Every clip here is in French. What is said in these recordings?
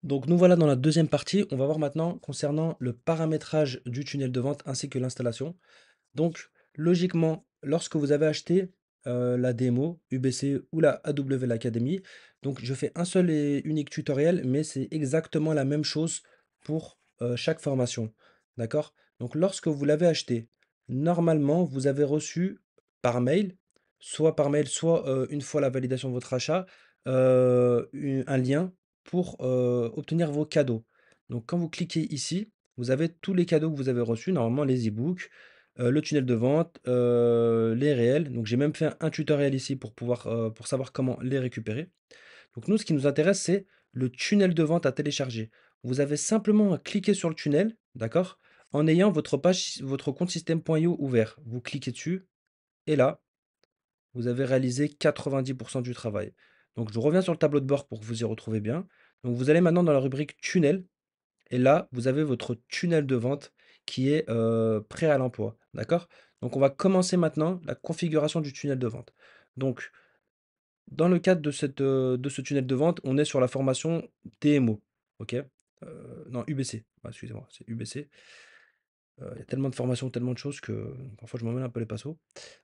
Donc nous voilà dans la deuxième partie. On va voir maintenant concernant le paramétrage du tunnel de vente ainsi que l'installation. Donc logiquement, lorsque vous avez acheté la démo UBC ou la AW Academy, donc je fais un seul et unique tutoriel, mais c'est exactement la même chose pour chaque formation. D'accord? Donc lorsque vous l'avez acheté, normalement, vous avez reçu par mail, soit une fois la validation de votre achat, un lien pour obtenir vos cadeaux. Donc quand vous cliquez ici, vous avez tous les cadeaux que vous avez reçus, normalement les e-books, le tunnel de vente, les réels. Donc j'ai même fait un tutoriel ici pour pouvoir, pour savoir comment les récupérer. Donc nous, ce qui nous intéresse, c'est le tunnel de vente à télécharger. Vous avez simplement à cliquer sur le tunnel, d'accord? En ayant votre page, votre compte système.io ouvert. Vous cliquez dessus et là, vous avez réalisé 90 du travail. Donc je reviens sur le tableau de bord pour que vous y retrouvez bien. Donc vous allez maintenant dans la rubrique tunnel et là, vous avez votre tunnel de vente qui est prêt à l'emploi. D'accord? Donc, on va commencer maintenant la configuration du tunnel de vente. Donc, dans le cadre de ce tunnel de vente, on est sur la formation DMO. OK? Non, UBC. Ah, excusez-moi, c'est UBC. Il y a tellement de formations, tellement de choses que parfois je m'en mêle un peu les pinceaux.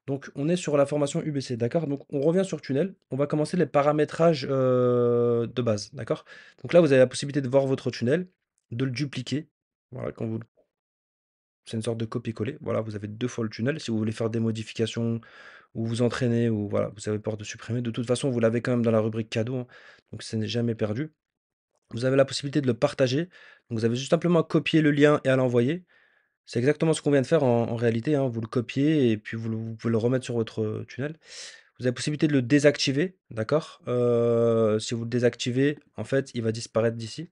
Donc, on est sur la formation UBC. D'accord? Donc, on revient sur tunnel. On va commencer les paramétrages de base. D'accord? Donc là, vous avez la possibilité de voir votre tunnel, de le dupliquer. Voilà, quand vous c'est une sorte de copier-coller. Voilà, vous avez 2 fois le tunnel. Si vous voulez faire des modifications ou vous entraîner ou voilà, vous avez peur de supprimer. De toute façon, vous l'avez quand même dans la rubrique cadeau, hein, donc ce n'est jamais perdu. Vous avez la possibilité de le partager. Donc vous avez juste simplement à copier le lien et à l'envoyer. C'est exactement ce qu'on vient de faire en réalité, hein. Vous le copiez et puis vous pouvez le remettre sur votre, tunnel. Vous avez la possibilité de le désactiver, d'accord? Si vous le désactivez, en fait, il va disparaître d'ici.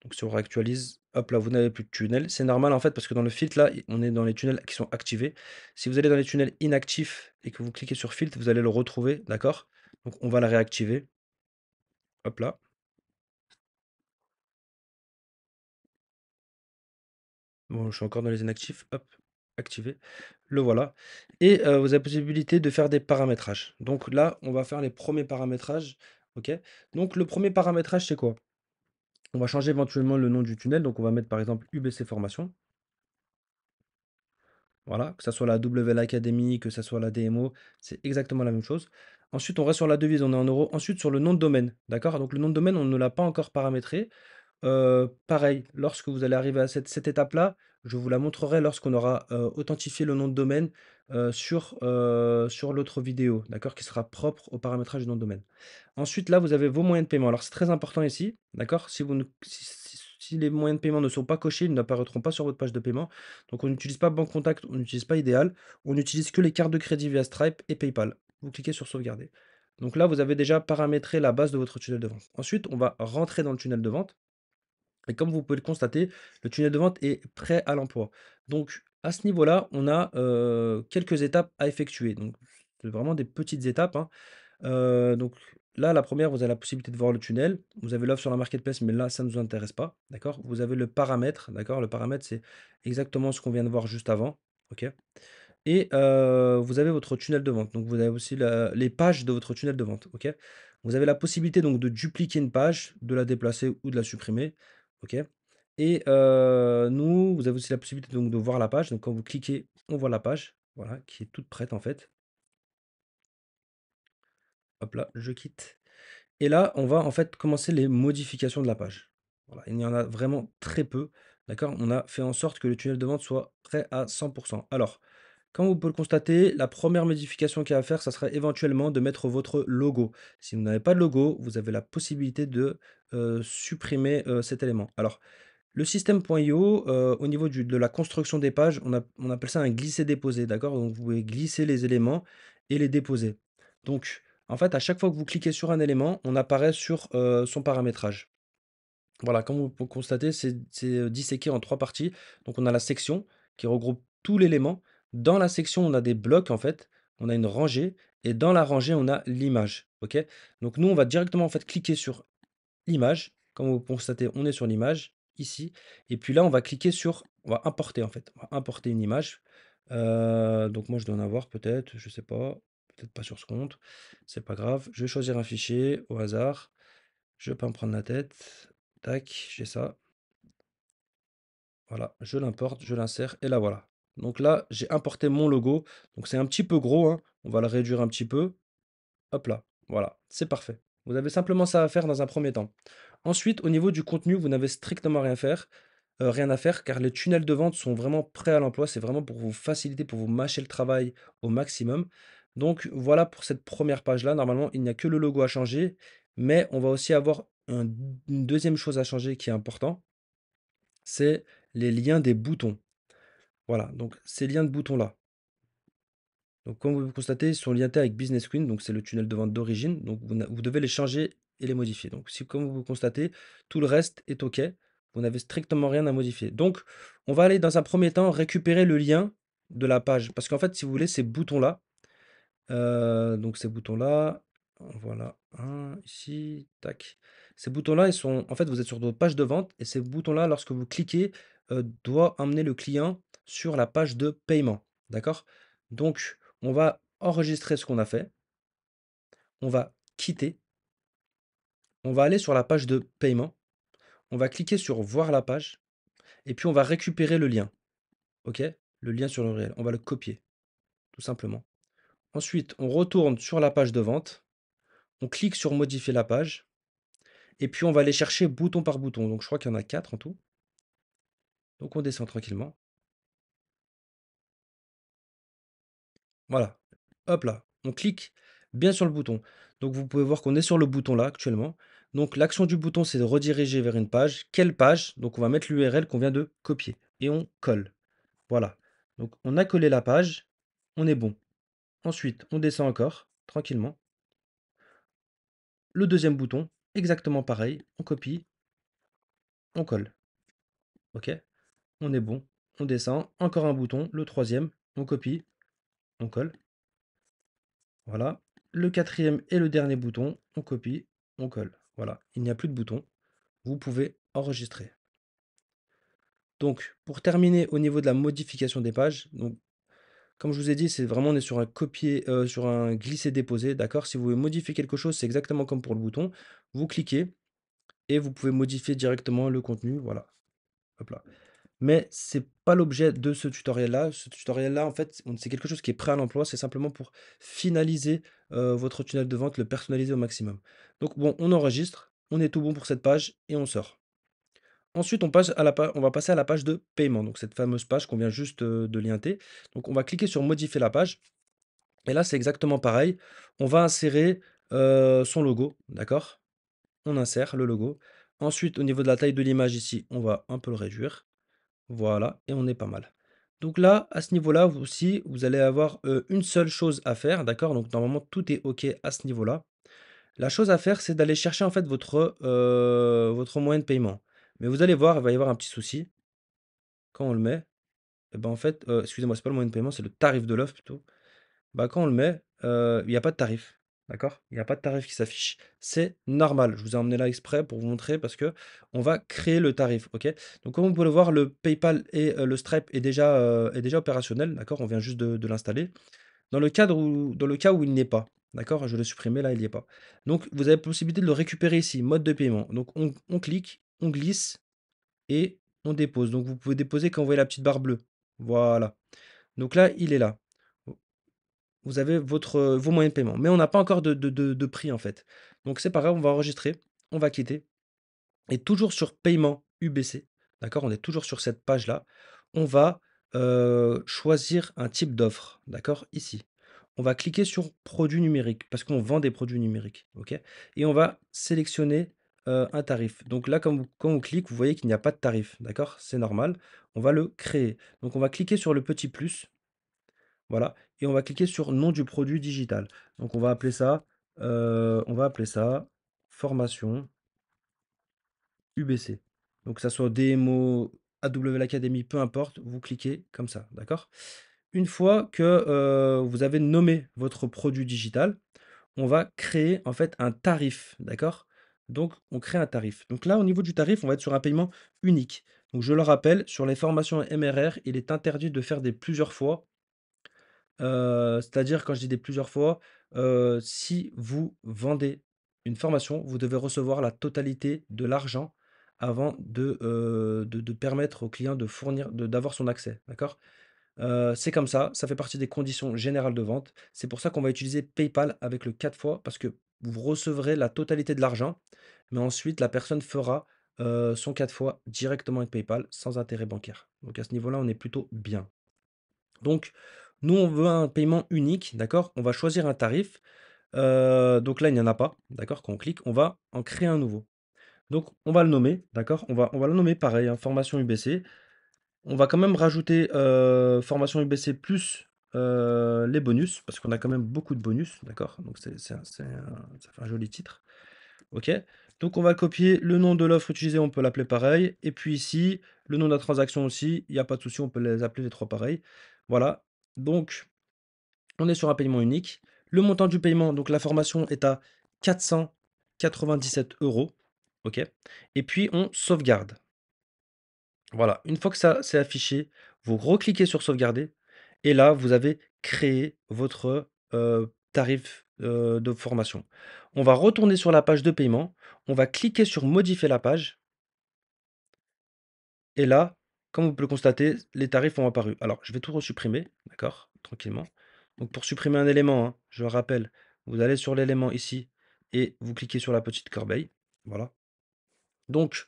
Donc si on réactualise, hop là, vous n'avez plus de tunnel. C'est normal en fait parce que dans le filtre là, on est dans les tunnels qui sont activés. Si vous allez dans les tunnels inactifs et que vous cliquez sur filtre, vous allez le retrouver, d'accord? Donc on va le réactiver. Hop là. Bon, je suis encore dans les inactifs. Hop, activé. Le voilà. Et vous avez la possibilité de faire des paramétrages. Donc là, on va faire les premiers paramétrages. OK? Donc le premier paramétrage, c'est quoi? On va changer éventuellement le nom du tunnel. Donc on va mettre par exemple UBC Formation. Voilà, que ça soit la WL Academy, que ça soit la DMO, c'est exactement la même chose. Ensuite, on reste sur la devise, on est en euros. Ensuite, sur le nom de domaine, d'accord? Donc le nom de domaine, on ne l'a pas encore paramétré. Pareil, lorsque vous allez arriver à cette étape-là, je vous la montrerai lorsqu'on aura, authentifié le nom de domaine, sur l'autre vidéo, d'accord? Qui sera propre au paramétrage du nom de domaine. Ensuite, là, vous avez vos moyens de paiement. Alors, c'est très important ici, d'accord? Si vous ne si les moyens de paiement ne sont pas cochés, ils n'apparaîtront pas sur votre page de paiement. Donc, on n'utilise pas Banque Contact, on n'utilise pas Ideal, on n'utilise que les cartes de crédit via Stripe et PayPal. Vous cliquez sur sauvegarder. Donc là, vous avez déjà paramétré la base de votre tunnel de vente. Ensuite, on va rentrer dans le tunnel de vente et comme vous pouvez le constater, le tunnel de vente est prêt à l'emploi. Donc à ce niveau-là, on a, quelques étapes à effectuer. Donc c'est vraiment des petites étapes, hein. Donc là, la première, vous avez la possibilité de voir le tunnel. Vous avez l'offre sur la marketplace, mais là, ça ne nous intéresse pas, d'accord? Vous avez le paramètre, d'accord? Le paramètre, c'est exactement ce qu'on vient de voir juste avant, OK? Et vous avez votre tunnel de vente. Donc vous avez aussi les pages de votre tunnel de vente, OK? Vous avez la possibilité donc de dupliquer une page, de la déplacer ou de la supprimer, OK? Et vous avez aussi la possibilité donc de voir la page. Donc quand vous cliquez, on voit la page, voilà, qui est toute prête en fait. Hop là, je quitte. Et là, on va en fait commencer les modifications de la page. Voilà, il y en a vraiment très peu, d'accord? On a fait en sorte que le tunnel de vente soit prêt à 100. Alors, comme vous pouvez le constater, la première modification qu'il y a à faire, ça serait éventuellement de mettre votre logo. Si vous n'avez pas de logo, vous avez la possibilité de supprimer cet élément. Alors, le système.io, au niveau de la construction des pages, on appelle ça un glisser-déposer, d'accord? Donc, vous pouvez glisser les éléments et les déposer. Donc, en fait, à chaque fois que vous cliquez sur un élément, on apparaît sur son paramétrage. Voilà, comme vous pouvez constater, c'est disséqué en 3 parties. Donc on a la section qui regroupe tout l'élément. Dans la section, on a des blocs en fait, on a une rangée et dans la rangée, on a l'image, OK? Donc nous, on va directement en fait cliquer sur l'image. Comme vous constatez, on est sur l'image ici et puis là, on va importer en fait, on va importer une image. Donc moi, je dois en avoir peut-être, je sais pas, peut-être pas sur ce compte, c'est pas grave. Je vais choisir un fichier au hasard, je vais pas me prendre la tête. Tac, j'ai ça. Voilà, je l'importe, je l'insère et là voilà. Donc là, j'ai importé mon logo. Donc c'est un petit peu gros, hein. On va le réduire un petit peu. Hop là, voilà, c'est parfait. Vous avez simplement ça à faire dans un premier temps. Ensuite, au niveau du contenu, vous n'avez strictement rien à faire, car les tunnels de vente sont vraiment prêts à l'emploi. C'est vraiment pour vous faciliter, pour vous mâcher le travail au maximum. Donc voilà pour cette première page-là. Normalement, il n'y a que le logo à changer, mais on va aussi avoir une deuxième chose à changer qui est important, c'est les liens des boutons. Voilà, donc ces liens de boutons-là. Donc comme vous le constatez, ils sont liés avec Business Queen, donc c'est le tunnel de vente d'origine. Donc vous devez les changer et les modifier. Donc si comme vous le constatez, tout le reste est OK, vous n'avez strictement rien à modifier. Donc on va aller dans un premier temps récupérer le lien de la page. Parce qu'en fait, si vous voulez, ces boutons-là, donc ces boutons-là, voilà, un ici, tac. Ces boutons-là, ils sont en fait, vous êtes sur votre page de vente et ces boutons-là, lorsque vous cliquez, doit emmener le client sur la page de paiement, d'accord? Donc on va enregistrer ce qu'on a fait, on va quitter, on va aller sur la page de paiement, on va cliquer sur «Voir la page» et puis on va récupérer le lien, OK? Le lien sur le réel, on va le copier, tout simplement. Ensuite, on retourne sur la page de vente, on clique sur «Modifier la page». Et puis on va aller chercher bouton par bouton. Donc je crois qu'il y en a 4 en tout. Donc on descend tranquillement. Voilà. Hop là. On clique bien sur le bouton. Donc vous pouvez voir qu'on est sur le bouton là actuellement. Donc l'action du bouton, c'est de rediriger vers une page. Quelle page? Donc on va mettre l'URL qu'on vient de copier. Et on colle. Voilà. Donc on a collé la page. On est bon. Ensuite, on descend encore, tranquillement. Le deuxième bouton, exactement pareil. On copie, on colle. OK? On est bon. On descend. Encore un bouton. Le troisième, on copie, on colle. Voilà. Le quatrième et le dernier bouton, on copie, on colle. Voilà, il n'y a plus de bouton. Vous pouvez enregistrer. Donc, pour terminer au niveau de la modification des pages, donc, comme je vous ai dit, c'est vraiment on est sur un copier, sur un glisser-déposer, d'accord? Si vous voulez modifier quelque chose, c'est exactement comme pour le bouton. Vous cliquez et vous pouvez modifier directement le contenu. Voilà. Hop là. Mais c'est pas l'objet de ce tutoriel-là. Ce tutoriel-là, en fait, c'est quelque chose qui est prêt à l'emploi. C'est simplement pour finaliser, votre tunnel de vente, le personnaliser au maximum. Donc bon, on enregistre, on est tout bon pour cette page et on sort. Ensuite, on va passer à la page de paiement, donc cette fameuse page qu'on vient juste, de lienter. Donc on va cliquer sur «Modifier la page» et là, c'est exactement pareil. On va insérer, son logo, d'accord? On insère le logo. Ensuite, au niveau de la taille de l'image ici, on va un peu le réduire. Voilà, et on est pas mal. Donc là, à ce niveau-là, vous aussi, vous allez avoir, une seule chose à faire, d'accord? Donc normalement, tout est OK à ce niveau-là. La chose à faire, c'est d'aller chercher en fait votre moyen de paiement. Mais vous allez voir, il va y avoir un petit souci. Quand on le met, et ben, en fait, excusez-moi, c'est pas le moyen de paiement, c'est le tarif de l'offre plutôt. Bah, quand on le met, il y a pas de tarif, d'accord? Il y a pas de tarif qui s'affiche. C'est normal. Je vous ai emmené là exprès pour vous montrer parce que on va créer le tarif, OK? Donc comme vous pouvez le voir, le PayPal et le Stripe est déjà opérationnel, d'accord? On vient juste de l'installer. Dans le cas où il n'est pas, d'accord? Je l'ai supprimé, là, il y est pas. Donc vous avez la possibilité de le récupérer ici, mode de paiement. Donc on clique, on glisse et on dépose. Donc vous pouvez déposer quand vous voyez la petite barre bleue. Voilà. Donc là, il est là. Vous avez vos moyens de paiement, mais on n'a pas encore de prix, en fait. Donc c'est pas grave, on va enregistrer, on va quitter et toujours sur paiement UBC, d'accord? On est toujours sur cette page-là. On va, choisir un type d'offre, d'accord? Ici. On va cliquer sur produits numériques parce qu'on vend des produits numériques, OK? Et on va sélectionner, un tarif. Donc là, quand on clique, vous voyez qu'il n'y a pas de tarif, d'accord? C'est normal. On va le créer. Donc on va cliquer sur le petit plus. Voilà, et on va cliquer sur nom du produit digital. Donc on va appeler ça formation UBC. Donc que ça soit DMO, AW Academy, peu importe, vous cliquez comme ça, d'accord? Une fois que, vous avez nommé votre produit digital, on va créer en fait un tarif, d'accord? Donc on crée un tarif. Donc là, au niveau du tarif, on va être sur un paiement unique. Donc je le rappelle, sur les formations MRR, il est interdit de faire des plusieurs fois. C'est-à-dire quand je dis des plusieurs fois, si vous vendez une formation, vous devez recevoir la totalité de l'argent avant de permettre au client de fournir d'avoir son accès, d'accord? C'est comme ça fait partie des conditions générales de vente. C'est pour ça qu'on va utiliser PayPal avec le 4 fois parce que vous recevrez la totalité de l'argent, mais ensuite la personne fera, son 4 fois directement avec PayPal sans intérêt bancaire. Donc à ce niveau-là, on est plutôt bien. Donc nous, on veut un paiement unique, d'accord? On va choisir un tarif, donc là, il n'y en a pas, d'accord? Quand on clique, on va en créer un nouveau. Donc on va le nommer, d'accord? On va le nommer pareil, hein, formation UBC. On va quand même rajouter, formation UBC plus, les bonus, parce qu'on a quand même beaucoup de bonus, d'accord? Donc ça fait un joli titre. OK? Donc on va copier le nom de l'offre utilisée, on peut l'appeler pareil et puis ici, le nom de la transaction aussi, il y a pas de souci, on peut les appeler les 3 pareils. Voilà, donc on est sur un paiement unique. Le montant du paiement, donc la formation est à 497 €. OK? Et puis on sauvegarde. Voilà, une fois que ça c'est affiché, vous recliquez sur sauvegarder et là, vous avez créé votre, tarif, de formation. On va retourner sur la page de paiement, on va cliquer sur modifier la page et là, comme vous pouvez le constater, les tarifs ont apparu. Alors, je vais tout resupprimer, d'accord? Tranquillement. Donc pour supprimer un élément, hein, je rappelle, vous allez sur l'élément ici et vous cliquez sur la petite corbeille. Voilà. Donc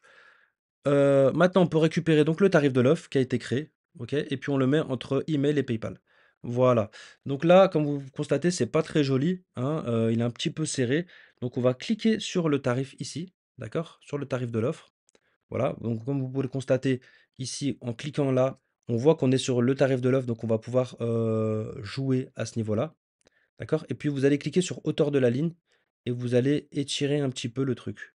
maintenant, on peut récupérer donc le tarif de l'offre qui a été créé, OK? Et puis on le met entre email et PayPal. Voilà. Donc là, comme vous constatez, c'est pas très joli, hein, il est un petit peu serré. Donc on va cliquer sur le tarif ici, d'accord? Sur le tarif de l'offre. Voilà, donc comme vous pouvez le constater ici, en cliquant là, on voit qu'on est sur le tarif de l'offre, donc on va pouvoir, jouer à ce niveau-là, d'accord? Et puis vous allez cliquer sur hauteur de la ligne et vous allez étirer un petit peu le truc.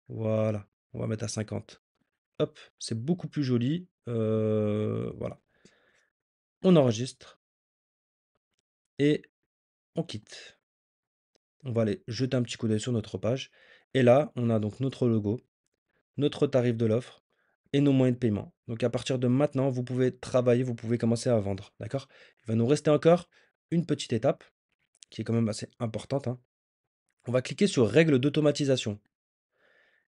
Voilà, on va mettre à 50. Hop, c'est beaucoup plus joli, voilà. On enregistre et on quitte. On va aller jeter un petit coup d'œil sur notre page et là, on a donc notre logo, notre tarif de l'offre et nos moyens de paiement. Donc à partir de maintenant, vous pouvez travailler, vous pouvez commencer à vendre, d'accord? Il va nous rester encore une petite étape qui est quand même assez importante, hein. On va cliquer sur règles d'automatisation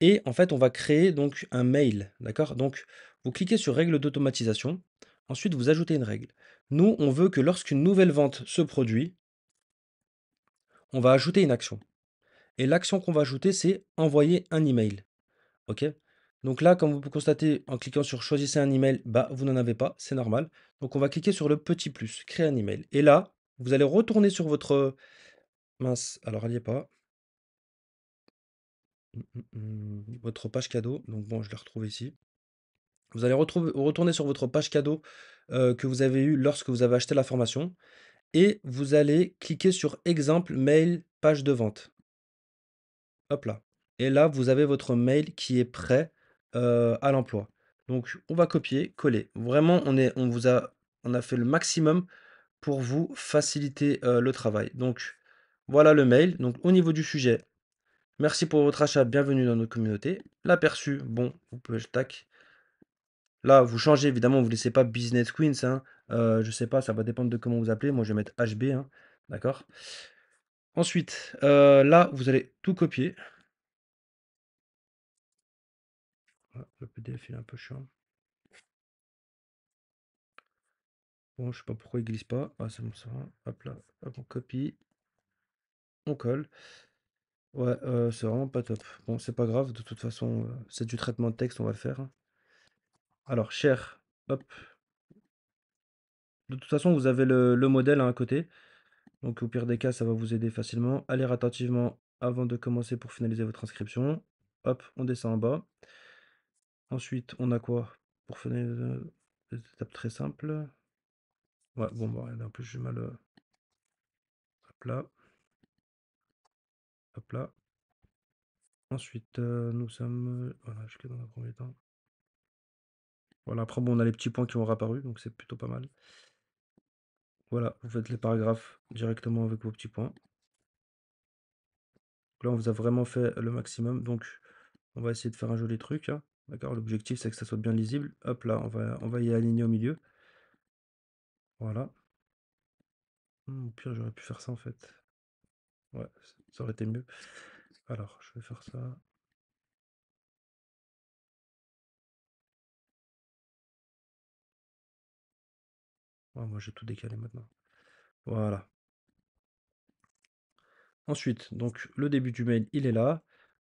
et en fait, on va créer donc un mail, d'accord? Donc vous cliquez sur règles d'automatisation, ensuite vous ajoutez une règle. Nous, on veut que lorsqu'une nouvelle vente se produit, on va ajouter une action et l'action qu'on va ajouter, c'est envoyer un email. OK? Donc là, comme vous pouvez constater en cliquant sur «Choisissez un email», bah, vous n'en avez pas, c'est normal. Donc on va cliquer sur le petit plus, «Créer un email» et là, vous allez retourner sur votre, mince, alors elle y est pas. Votre page cadeau, donc bon, je l'ai retrouvée ici. Vous allez retourner sur votre page cadeau, que vous avez eue lorsque vous avez acheté la formation et vous allez cliquer sur «Exemple mail page de vente». Hop là et là, vous avez votre mail qui est prêt, à l'emploi. Donc on va copier, coller. Vraiment, on a fait le maximum pour vous faciliter, le travail. Donc voilà le mail. Donc au niveau du sujet: «Merci pour votre achat, bienvenue dans notre communauté». L'aperçu, bon, vous pouvez tac. Là, vous changez évidemment, vous laissez pas Business Queens, hein, je sais pas, ça va dépendre de comment vous appelez. Moi, je vais mettre HB, hein, d'accord? Ensuite, là, vous allez tout copier. Ah, le PDF, il est un peu chiant. Bon, je sais pas pourquoi il glisse pas. Ah, c'est bon, ça va. Hop là, hop, on copie, on colle. Ouais, c'est vraiment pas top. Bon, c'est pas grave, de toute façon, c'est du traitement de texte, on va le faire, hein. Alors, cher, hop. De toute façon, vous avez le modèle, hein, à côté. Donc, au pire des cas, ça va vous aider facilement. Allez attentivement avant de commencer pour finaliser votre inscription. Hop, on descend en bas. Ensuite, on a quoi? Pour finaliser des étapes très simples. Ouais, bon, bah, en plus, j'ai mal. Hop là, hop là. Ensuite, nous sommes, voilà, jusque dans un premier temps. Voilà, après, bon, on a les petits points qui ont réapparu, donc c'est plutôt pas mal. Voilà, vous faites les paragraphes directement avec vos petits points. Là, on vous a vraiment fait le maximum, donc on va essayer de faire un joli truc, hein. D'accord? L'objectif, c'est que ça soit bien lisible. Hop là, on va y aligner au milieu. Voilà. Au pire, j'aurais pu faire ça en fait. Ouais, ça aurait été mieux. Alors, je vais faire ça. Ouais, moi, j'ai tout décalé maintenant. Voilà. Ensuite, donc le début du mail, il est là.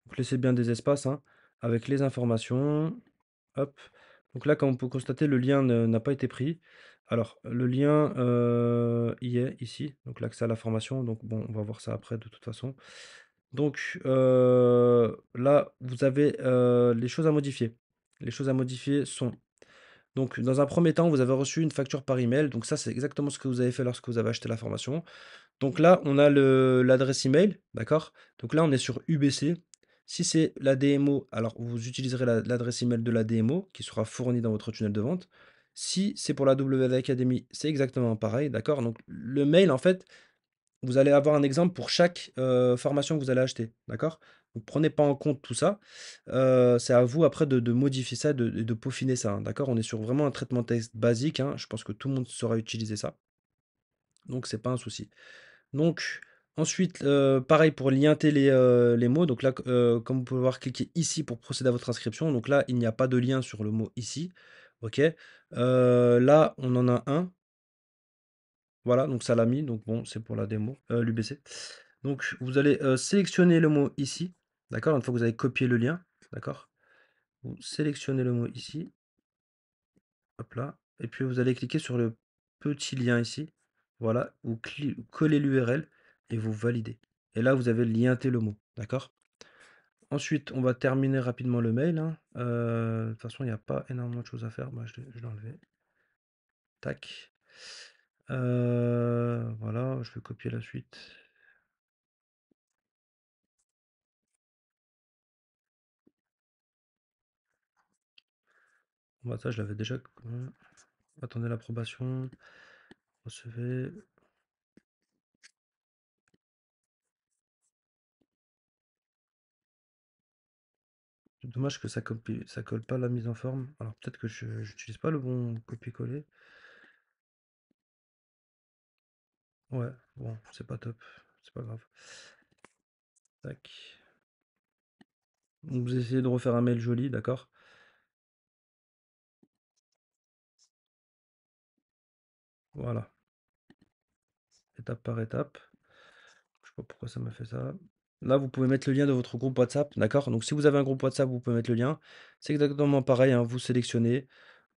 Donc laissez bien des espaces, hein, avec les informations. Hop. Donc là, comme on peut constater, le lien n'a pas été pris. Alors, le lien y est ici. Donc l'accès à la formation. Donc bon, on va voir ça après de toute façon. Donc là, vous avez les choses à modifier. Les choses à modifier sont donc, dans un premier temps, vous avez reçu une facture par email. Donc ça, c'est exactement ce que vous avez fait lorsque vous avez acheté la formation. Donc là, on a l'adresse email, d'accord? Donc là, on est sur UBC. Si c'est la DMO, alors vous utiliserez l'adresse email de la DMO qui sera fournie dans votre tunnel de vente. Si c'est pour la WD Academy, c'est exactement pareil, d'accord? Donc le mail, en fait, vous allez avoir un exemple pour chaque formation que vous allez acheter, d'accord? Donc prenez pas en compte tout ça. C'est à vous après de modifier ça, de peaufiner ça, hein, d'accord? On est sur vraiment un traitement de texte basique, hein. Je pense que tout le monde saura utiliser ça. Donc c'est pas un souci. Donc ensuite, pareil pour lienter les mots. Donc là, comme vous pouvez voir, cliquez ici pour procéder à votre inscription. Donc là, il n'y a pas de lien sur le mot ici. OK. Là, on en a un. Voilà, donc ça l'a mis. Donc bon, c'est pour la démo, l'UBC. Donc vous allez sélectionner le mot ici. D'accord? Une fois que vous avez copié le lien, d'accord? Vous sélectionnez le mot ici. Hop là. Et puis vous allez cliquer sur le petit lien ici. Voilà. Vous collez l'URL et vous validez. Et là, vous avez lienté le mot. D'accord? Ensuite, on va terminer rapidement le mail, hein. De toute façon, il n'y a pas énormément de choses à faire. Bah, je l'ai enlevé. Tac. Voilà, je vais copier la suite. Bah, ça, je l'avais déjà. Attendez l'approbation. Recevez. C'est dommage que ça colle pas la mise en forme. Alors peut-être que je n'utilise pas le bon copier-coller. Ouais, bon, c'est pas top. C'est pas grave. Tac. Donc vous essayez de refaire un mail joli, d'accord? Voilà, étape par étape. Je sais pas pourquoi ça m'a fait ça. Là, vous pouvez mettre le lien de votre groupe WhatsApp, d'accord? Donc si vous avez un groupe WhatsApp, vous pouvez mettre le lien. C'est exactement pareil, hein, vous sélectionnez,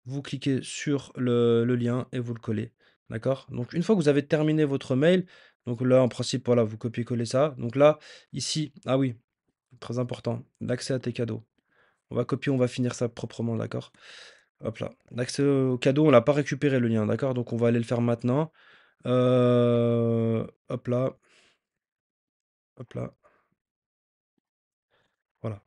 vous cliquez sur le lien et vous le collez, d'accord? Donc une fois que vous avez terminé votre mail, donc là, en principe, voilà, vous copiez-collez ça. Donc là, ici, ah oui, très important, l'accès à tes cadeaux. On va copier, on va finir ça proprement, d'accord? Hop là. L'accès au cadeau, on l'a pas récupéré le lien, d'accord? Donc on va aller le faire maintenant. Hop là, hop là, voilà.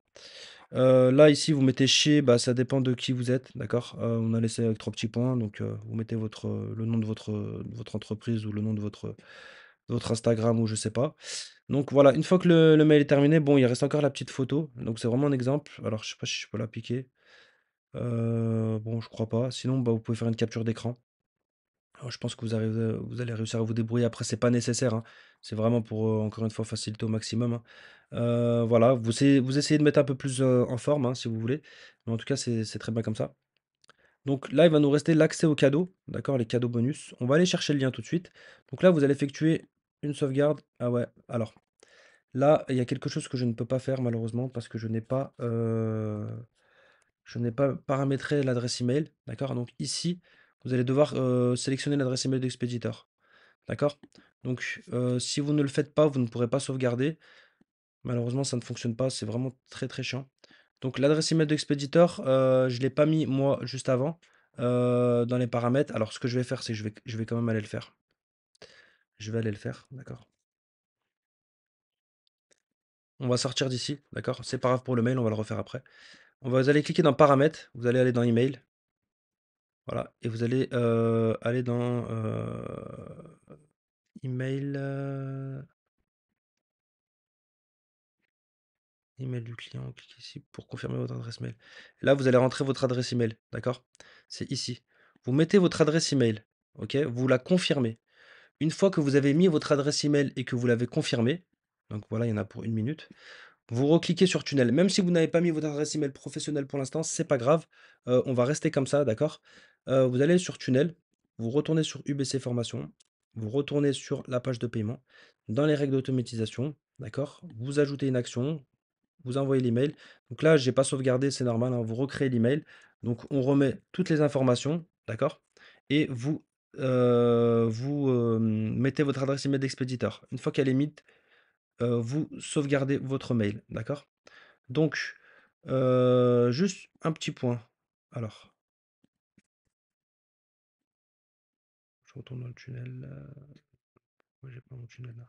Là, ici, vous mettez chez, bah, ça dépend de qui vous êtes, d'accord? On a laissé avec 3 petits points, donc vous mettez le nom de votre entreprise ou le nom de votre Instagram ou je sais pas. Donc voilà, une fois que le mail est terminé, bon, il reste encore la petite photo, donc c'est vraiment un exemple. Alors je sais pas si je peux l'appliquer. Bon, je crois pas. Sinon, bah, vous pouvez faire une capture d'écran. Alors, je pense que vous allez réussir à vous débrouiller. Après, c'est pas nécessaire, hein. C'est vraiment pour, encore une fois, faciliter au maximum, hein. Voilà, vous essayez de mettre un peu plus, en forme, hein, si vous voulez. Mais en tout cas, c'est très bien comme ça. Donc là, il va nous rester l'accès aux cadeaux, d'accord? Les cadeaux bonus. On va aller chercher le lien tout de suite. Donc là, vous allez effectuer une sauvegarde. Ah ouais, alors là, il y a quelque chose que je ne peux pas faire malheureusement parce que je n'ai pas paramétré l'adresse email, d'accord? Donc ici, vous allez devoir, sélectionner l'adresse email d'expéditeur, d'accord? Donc, si vous ne le faites pas, vous ne pourrez pas sauvegarder. Malheureusement, ça ne fonctionne pas, c'est vraiment très, très chiant. Donc l'adresse email d'expéditeur, je ne l'ai pas mis moi juste avant, dans les paramètres. Alors ce que je vais faire, c'est que je vais quand même aller le faire. Je vais aller le faire, d'accord? On va sortir d'ici, d'accord? C'est pas grave pour le mail, on va le refaire après. Vous allez cliquer dans paramètres, vous allez aller dans email. Voilà, et vous allez, aller dans, email, email du client, cliquez ici pour confirmer votre adresse mail. Là, vous allez rentrer votre adresse email, d'accord? C'est ici. Vous mettez votre adresse email, OK? Vous la confirmez. Une fois que vous avez mis votre adresse email et que vous l'avez confirmée, donc voilà, il y en a pour 1 minute, vous recliquez sur tunnel. Même si vous n'avez pas mis votre adresse email professionnelle pour l'instant, c'est pas grave, on va rester comme ça, d'accord? Vous allez sur tunnel. vous retournez sur UBC Formation, vous retournez sur la page de paiement, dans les règles d'automatisation, d'accord? Vous ajoutez une action, vous envoyez l'email. Donc là, j'ai pas sauvegardé, c'est normal, hein, vous recréez l'email. Donc on remet toutes les informations, d'accord? Et vous mettez votre adresse email d'expéditeur. Une fois qu'elle est mise, vous sauvegardez votre mail, d'accord? Donc, juste un petit point. Alors, je retourne dans le tunnel. Pourquoi j'ai pas mon tunnel là?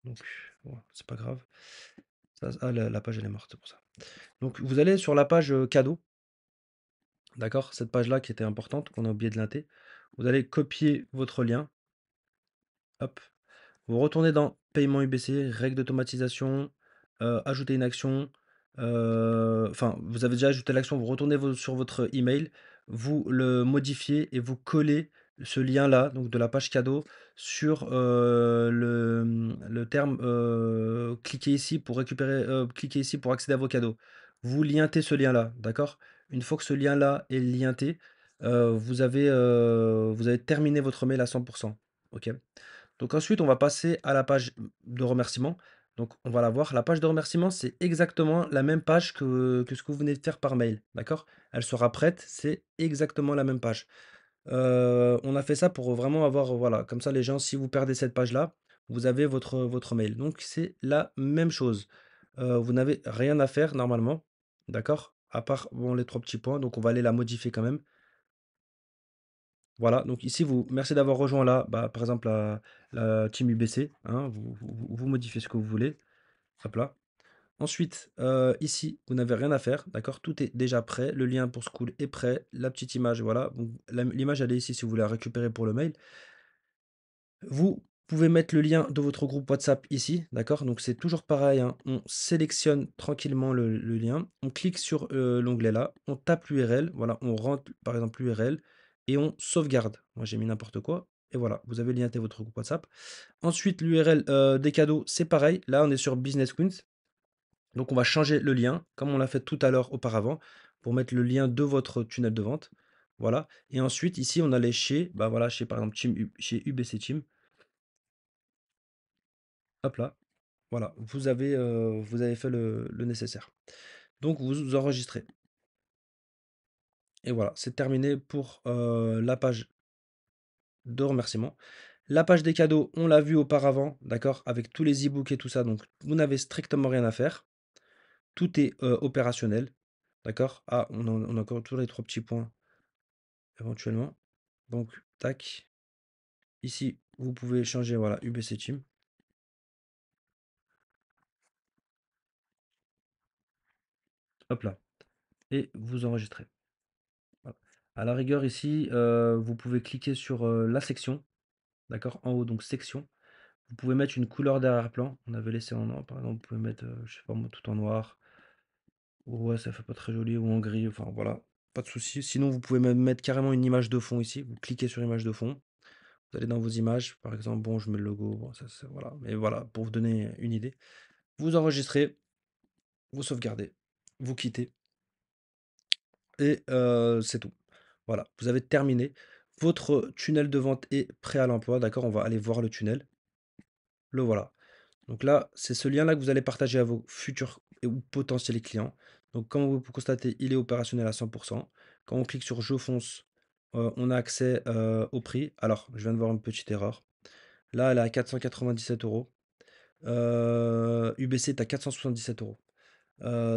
Donc, bon, c'est pas grave. La page elle est morte, c'est pour ça. Donc, vous allez sur la page cadeau, d'accord? Cette page-là qui était importante, qu'on a oublié de linter. Vous allez copier votre lien, hop. Vous retournez dans paiement UBC, règles d'automatisation, ajouter une action. Enfin, vous avez déjà ajouté l'action, vous retournez sur votre email, vous le modifiez et vous collez ce lien-là, donc de la page cadeau, sur le terme cliquez ici pour récupérer, cliquez ici pour accéder à vos cadeaux. Vous lientez ce lien-là, d'accord? Une fois que ce lien-là est lienté, vous avez terminé votre mail à 100%. OK? Donc ensuite, on va passer à la page de remerciement. Donc on va la voir. La page de remerciement, c'est exactement la même page que ce que vous venez de faire par mail, d'accord? Elle sera prête, c'est exactement la même page. On a fait ça pour vraiment avoir, voilà, comme ça les gens, si vous perdez cette page-là, vous avez votre mail. Donc c'est la même chose. Vous n'avez rien à faire normalement, d'accord? À part, bon, les 3 petits points, donc on va aller la modifier quand même. Voilà, donc ici, merci d'avoir rejoint là, bah, par exemple, la team UBC, hein, vous modifiez ce que vous voulez. Hop là. Ensuite, ici, vous n'avez rien à faire, d'accord? Tout est déjà prêt. Le lien pour School est prêt. La petite image, voilà. Donc, l'image, elle est ici si vous voulez la récupérer pour le mail. Vous pouvez mettre le lien de votre groupe WhatsApp ici, d'accord? Donc c'est toujours pareil, hein, on sélectionne tranquillement le lien, on clique sur l'onglet là, on tape l'URL, voilà, on rentre par exemple l'URL et on sauvegarde. Moi j'ai mis n'importe quoi et voilà, vous avez lienté votre groupe WhatsApp. Ensuite, l'URL des cadeaux, c'est pareil. Là, on est sur Business Queens. Donc on va changer le lien, comme on l'a fait tout à l'heure auparavant, pour mettre le lien de votre tunnel de vente. Voilà. Et ensuite, ici, on allait chez, bah voilà, chez par exemple chez UBC Team. Hop là. Voilà, vous avez fait le nécessaire. Donc vous enregistrez et voilà, c'est terminé pour, la page de remerciement. La page des cadeaux, on l'a vu auparavant, d'accord? Avec tous les e-books et tout ça, donc vous n'avez strictement rien à faire. Tout est, opérationnel, d'accord? Ah, on a encore tous les 3 petits points éventuellement. Donc tac, ici, vous pouvez changer, voilà, UBC Team. Hop là et vous enregistrez. Voilà. À la rigueur ici, vous pouvez cliquer sur, la section. D'accord? En haut, donc section. Vous pouvez mettre une couleur d'arrière-plan. On avait laissé en noir, par exemple, vous pouvez mettre, je sais pas moi, tout en noir. Ouais, ça fait pas très joli, ou en gris, enfin voilà, pas de souci. Sinon, vous pouvez même mettre carrément une image de fond ici. Vous cliquez sur image de fond. Vous allez dans vos images, par exemple, bon, je mets le logo, bon, ça, voilà. Mais voilà, pour vous donner une idée. Vous enregistrez, vous sauvegardez, vous quittez, et c'est tout. Voilà, vous avez terminé. Votre tunnel de vente est prêt à l'emploi, d'accord? On va aller voir le tunnel. Le voilà. Donc là, c'est ce lien-là que vous allez partager à vos futurs ou potentiels clients. Donc comme vous pouvez constater, il est opérationnel à 100%. Quand on clique sur «Je fonce», on a accès, au prix. Alors, je viens de voir une petite erreur. Là, elle est à 497 €. UBC est à 477 €.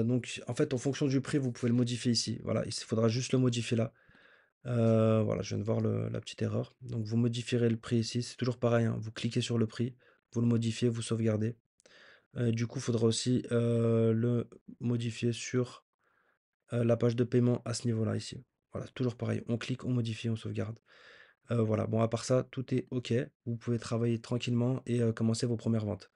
Donc en fait, en fonction du prix, vous pouvez le modifier ici. Voilà, il faudra juste le modifier là. Voilà, je viens de voir la petite erreur. Donc vous modifierez le prix ici. C'est toujours pareil, hein, vous cliquez sur le prix, vous le modifiez, vous sauvegardez. Du coup, il faudra aussi, le modifier sur, la page de paiement à ce niveau-là, ici. Voilà, toujours pareil, on clique, on modifie, on sauvegarde. Voilà, bon, à part ça, tout est OK. Vous pouvez travailler tranquillement et commencer vos premières ventes.